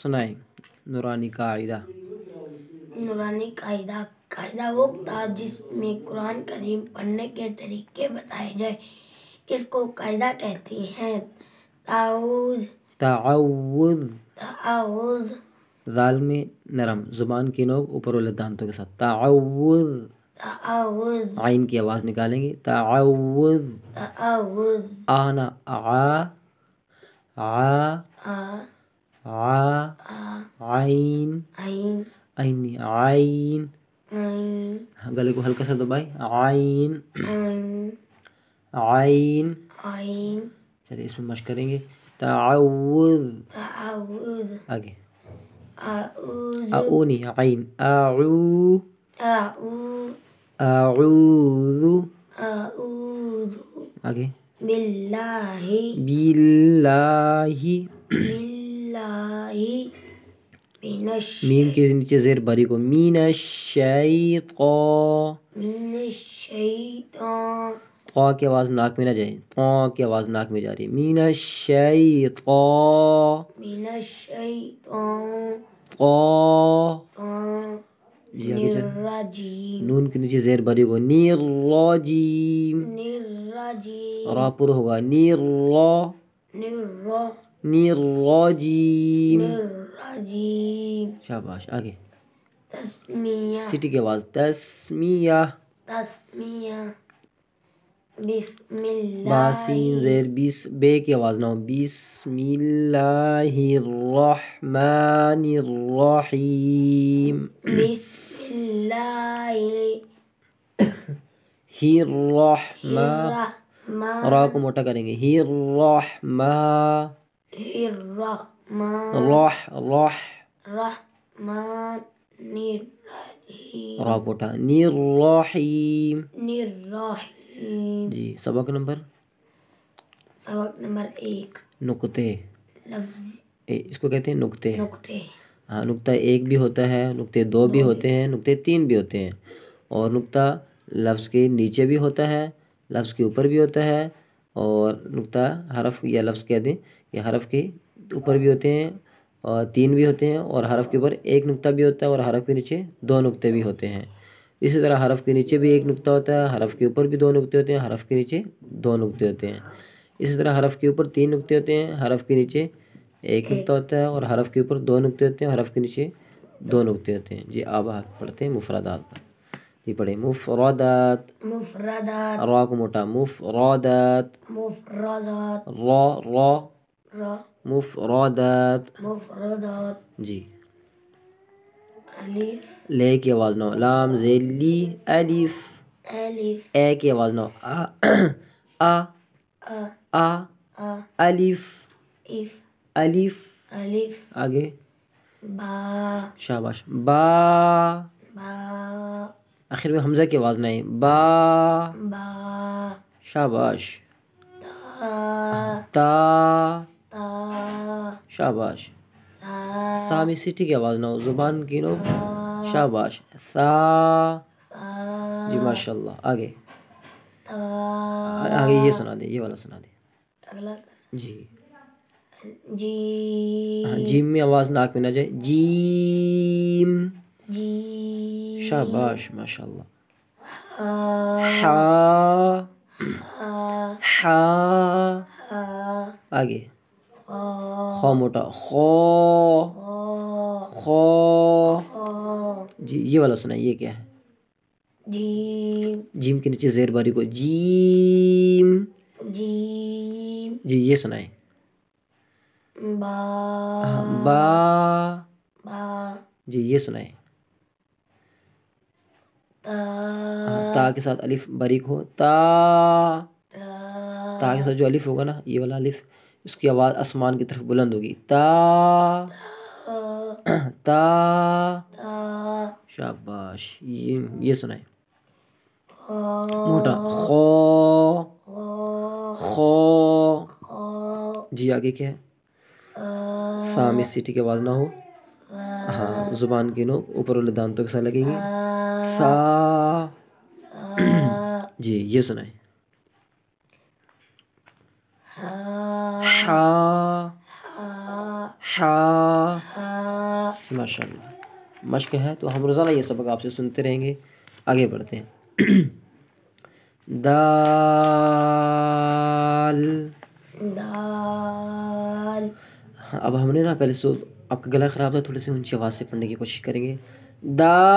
سنائیں نورانی قاعدہ۔ نورانی قاعدہ وہ کتاب جس میں قرآن کریم پڑھنے کے طریقے بتائے جائے اس کو قاعدہ کہتے ہیں۔ تعوذ ذال میں نرم، زبان کی نوک اوپر والے دانتوں کے ساتھ، تعوذ۔ عین کی آواز نکالیں گے، تعوذ۔ آنا عین، عین، گلے کو ہلکا سا دبائیں، عین، عین۔ چلیے اس میں مشق کریں گے، تعوذ، آگے اعو نہیں، عین، اعوذ، آگے باللہ، میم کے نیچے زیر باریک ہو، من الشیطان، قا کی آواز ناک میں نہ جائے، قا کی آواز ناک میں جا رہی ہے، من الشیطان، جی آگے چل، نون کے نیچے زیر باریک ہو، الرجیم، را پر ہوگا، الرجیم، شاباش، آگے سٹی کی آواز، تسمیہ، بسم اللہ، باسین زیر بے کی آواز نہ ہو، بسم اللہ الرحمن الرحیم، بسم اللہ الرحمن، را کو موٹا کریں گے، الرحمن، رحمان را پوٹا، الرحیم، جی سبق نمبر 1، نقطے، لفظ اس کو کہتے ہیں نقطے۔ ہاں، نقطہ 1 بھی ہوتا ہے، نقطے 2 بھی ہوتے ہیں، نقطے 3 بھی ہوتے ہیں، اور نقطہ لفظ کے نیچے بھی ہوتا ہے، لفظ کے اوپر بھی ہوتا ہے، اور نقطہ حرف یا لفظ کہہ دیں کہ حرف کے اوپر بھی ہوتے ہیں، اور 3 بھی ہوتے ہیں، اور حرف کے اوپر 1 نقطہ بھی ہوتا ہے، اور حرف کے نیچے 2 نقطے بھی ہوتے ہیں۔ اسی طرح حرف کے نیچے بھی 1 نقطہ ہوتا ہے، حرف کے اوپر بھی 2 نقطے ہوتے ہیں، حرف کے نیچے 2 نقطے ہوتے ہیں۔ اسی طرح حرف کے اوپر 3 نقطے ہوتے ہیں، حرف کے نیچے 1 نقطہ ہوتا ہے، اور حرف کے اوپر 2 نقطے ہوتے ہیں، حرف کے نیچے 2 نقطے ہوتے ہیں۔ جی اب پڑھتے ہیں مفردات پر، جی پڑھیں، مفردات، را کو موٹا، مفردات، را مفردات، جی لے کی آواز نہ ہو، لام زیر لی، الف، اے کی آواز نہ ہو، الف، آگے شاباش، با، آخر میں حمزہ کی آواز نہ ہے، با، شاباش، تا، شاباش، سا میں سٹی کی آواز نہ ہو، زبان کی نو، شاباش، سا، جی ماشاءاللہ، آگے یہ سنا دے، یہ والا سنا دے، جی جیم میں آواز ناک میں نہ جائے، جیم، شاباش ماشاءاللہ، ہا، آگے خو موٹا، خو، جی یہ والا سنائیں، یہ کیا ہے؟ جیم کے نیچے زیر باریک ہو، جیم، جی یہ سنائیں، با، جی یہ سنائیں، تا کے ساتھ الف باریک ہو، تا کے ساتھ جو الف ہوگا نا، یہ والا الف، اس کی آواز آسمان کی طرف بلند ہوگی، تا، شاباش، یہ سنائیں، موٹا، خو، جی آگے کیا ہے؟ سا میں سیٹی کی آواز نہ ہو، ہاں زبان کی نوک اوپر والے دانتوں کے ساتھ لگے گی، سا، جی یہ سنائیں، ہا، ہا. ہا. ماشاء اللہ. مشق ہے تو ہم روزانہ یہ سبق آپ سے سنتے رہیں گے. آگے بڑھتے ہیں. دال. دال. اب ہم نے نا پہلے سو آپ کا گلا خراب تھا، تھوڑی سی اونچی آواز سے پڑھنے کی کوشش کریں گے. دال.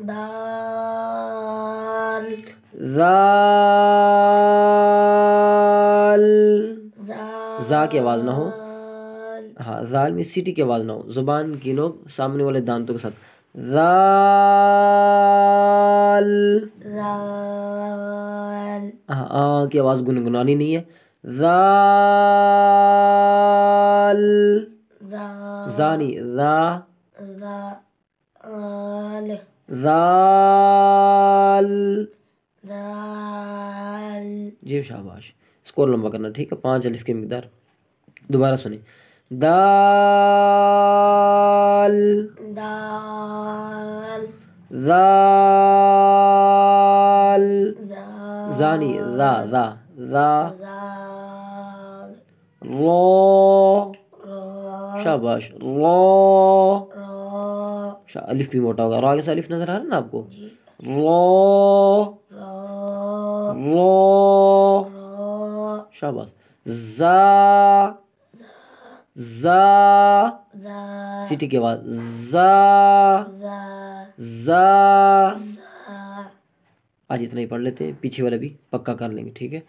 دال. زال. زا کی آواز نہ ہو. زال. ہاں، زال میں سیٹی کی آواز نہ ہو، زبان کی نوک سامنے والے دانتوں کے ساتھ. زال. زال. ہاں کی آواز گنگنانی نہیں ہے. زال. زانی ذا. زال. زال. زال. جی شاباش. اس کو اور لمبا کرنا، ٹھیک ہے. 5 الف کی مقدار. دوبارہ سنیں. دال. دال. زال. زال. زانی ذا ذا ذا. زال. رو. را. شاباش. رو. را. الف بھی موٹا ہوگا. را کے ساتھ الف نظر آ رہا ہے نا آپ کو. جی. رو. را. رو. را. شاباش. زا. زا. زا. سیٹی کے بعد زا. زا. زا. زا. آج اتنا ہی پڑھ لیتے ہیں، پیچھے والا بھی پکا کر لیں گے، ٹھیک ہے.